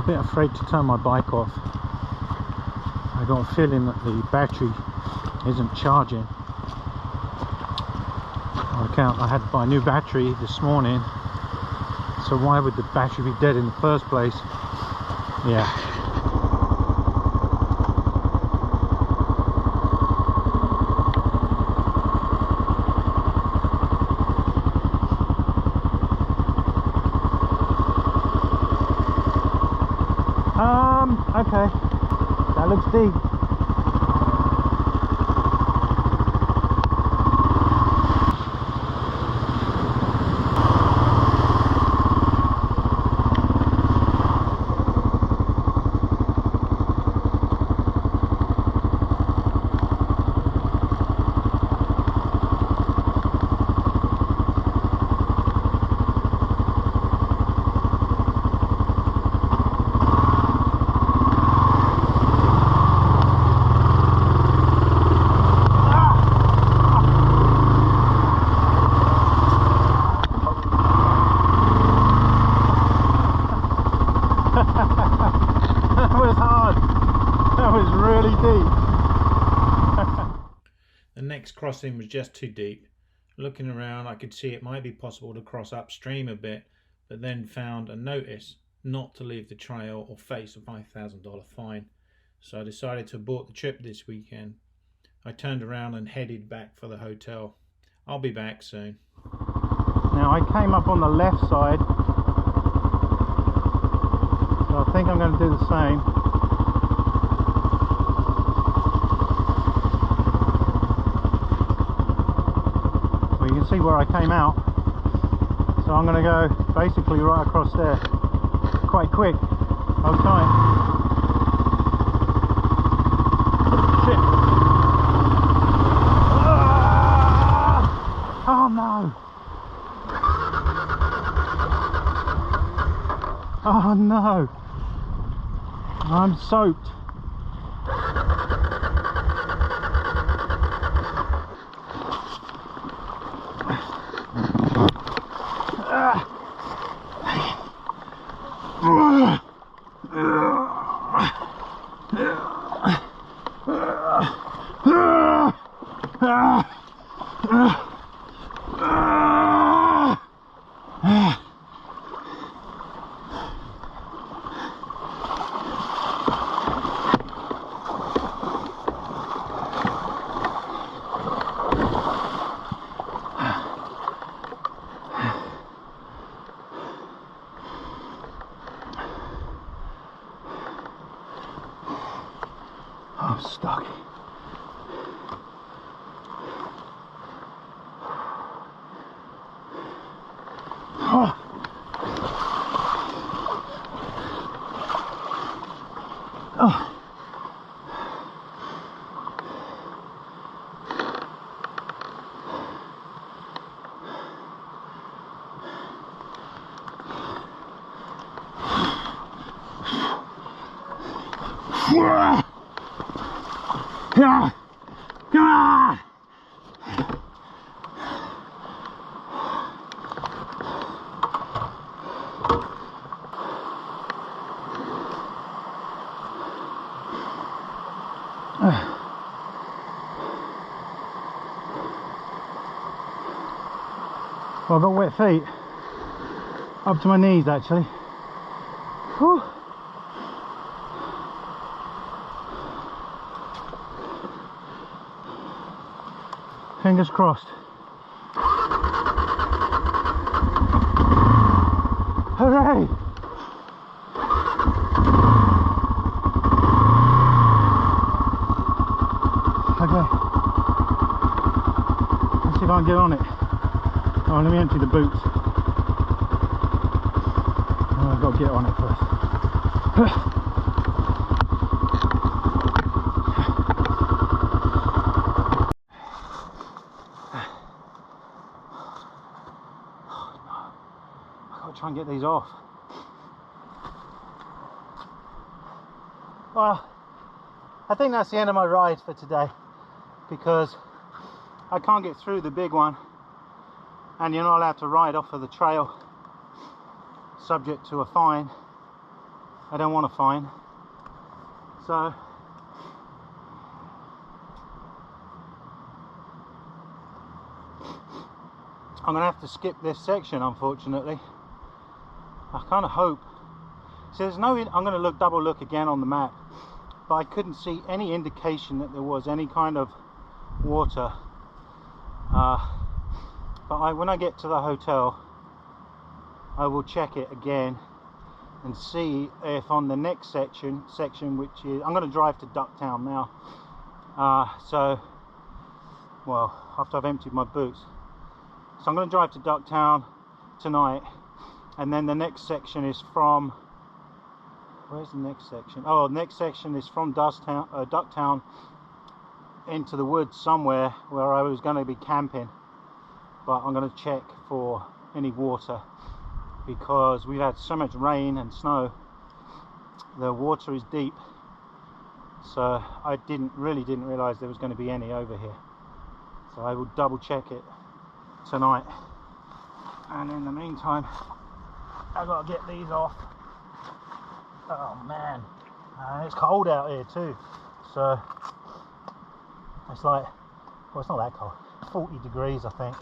a bit afraid to turn my bike off. I got a feeling that the battery isn't charging. On account I had to buy a new battery this morning, so why would the battery be dead in the first place? Yeah. Okay, that looks deep. The next crossing was just too deep. Looking around, I could see it might be possible to cross upstream a bit, but then found a notice not to leave the trail or face a $5,000 fine. So I decided to abort the trip this weekend. I turned around and headed back for the hotel. I'll be back soon. Now I came up on the left side, so I think I'm going to do the same. Well, you can see where I came out, so I'm going to go basically right across there, quite quick. Hold tight. Shit. Oh no! Oh no! I'm soaked. I'm stuck. Oh. Oh. Yeah. Yeah. Well, I've got wet feet up to my knees actually. Whew. Fingers crossed. Hooray! Okay. Let's see if I can get on it. Oh, let me empty the boots. Oh, I've got to get on it first. Try and get these off. Well, I think that's the end of my ride for today, because I can't get through the big one, and you're not allowed to ride off of the trail subject to a fine. I don't want to find. So I'm gonna have to skip this section, unfortunately. I kind of hope. So there's no, I'm gonna double look again on the map, but I couldn't see any indication that there was any kind of water. But when I get to the hotel, I will check it again and see if on the next section which is, I'm going to drive to Ducktown now. So, well, after I've emptied my boots. So I'm going to drive to Ducktown tonight, and then the next section is from, where's the next section? Oh, the next section is from Ducktown into the woods somewhere where I was going to be camping, but I'm going to check for any water because we've had so much rain and snow. The water is deep, so I really didn't realize there was going to be any over here. So I will double check it tonight, and in the meantime I gotta get these off. Oh man, it's cold out here too, so it's like, well, it's not that cold, 40 degrees I think,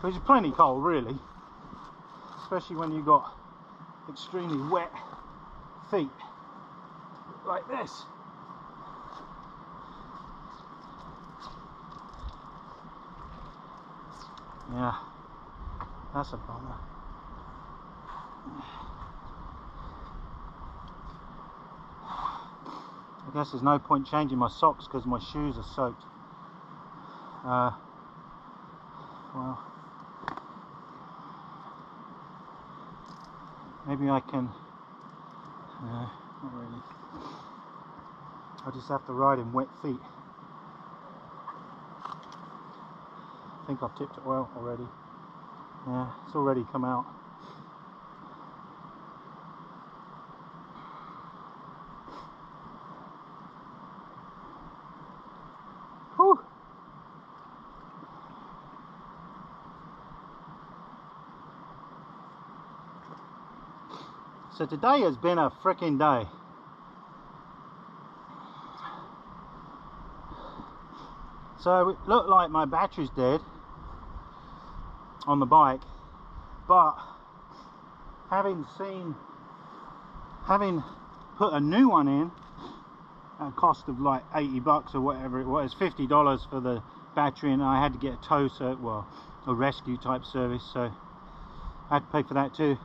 which is plenty cold really, especially when you've got extremely wet feet like this. Yeah, that's a bummer. I guess there's no point changing my socks because my shoes are soaked. Well, maybe I can, not really. I just have to ride in wet feet. I think I've tipped it well already. Yeah, it's already come out. Whew. So today has been a freaking day. So it looked like my battery's dead on the bike, but having put a new one in at a cost of like 80 bucks or whatever it was, $50 for the battery, and I had to get a tow service, well, a rescue type service, so I had to pay for that too.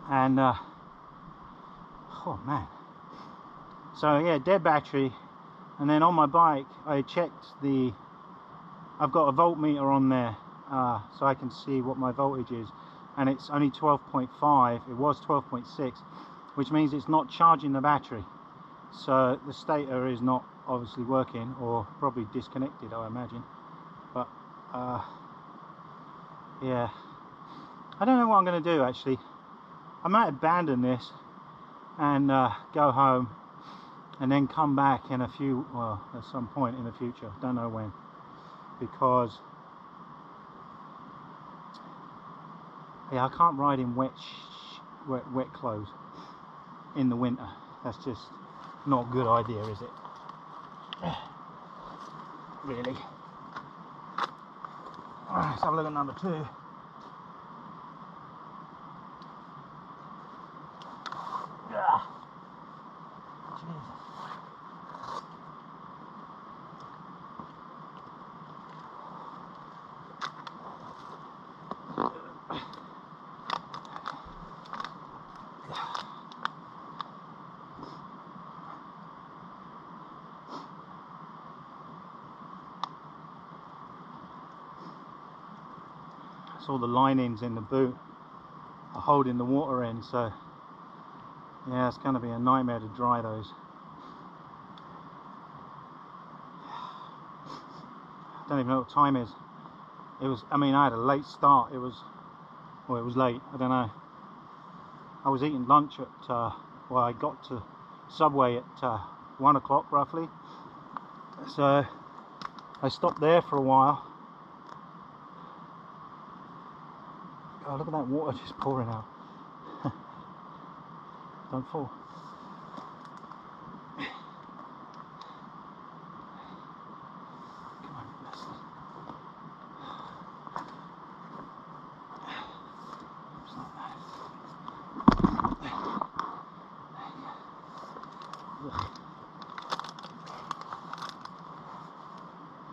And oh man, so yeah, dead battery. And then on my bike I checked I've got a voltmeter on there, so I can see what my voltage is, and it's only 12.5. It was 12.6, which means it's not charging the battery. So the stator is not obviously working, or probably disconnected, I imagine. But yeah, I don't know what I'm going to do actually. I might abandon this and go home, and then come back in at some point in the future. Don't know when, because yeah, I can't ride in wet clothes in the winter. That's just not a good idea, is it? Really. Alright, let's have a look at number 2. All the linings in the boot are holding the water in, so yeah, it's going to be a nightmare to dry those. I don't even know what time it is. I mean, I had a late start. It was late, I don't know. I was eating lunch at well, I got to Subway at 1 o'clock roughly, so I stopped there for a while. Oh, look at that water just pouring out. Don't fall. Come on, Leslie. Just like that.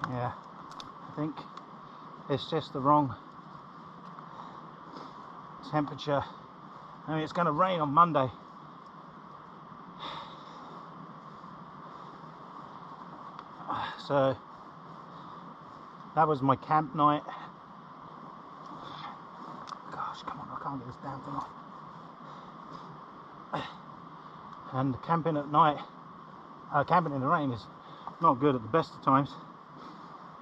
Yeah, I think it's just the wrong temperature. I mean, it's going to rain on Monday. So that was my camp night. Gosh, come on, I can't get this damn thing off. And camping at night, camping in the rain is not good at the best of times,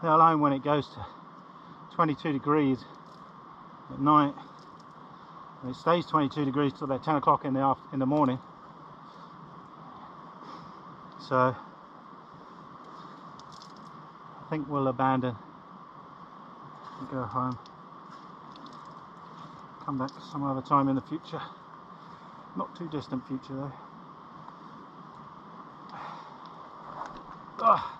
let alone when it goes to 22 degrees at night. And it stays 22 degrees till about 10 o'clock in the morning. So I think we'll abandon and go home. Come back some other time in the future. Not too distant future though. Oh,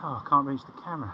I can't reach the camera.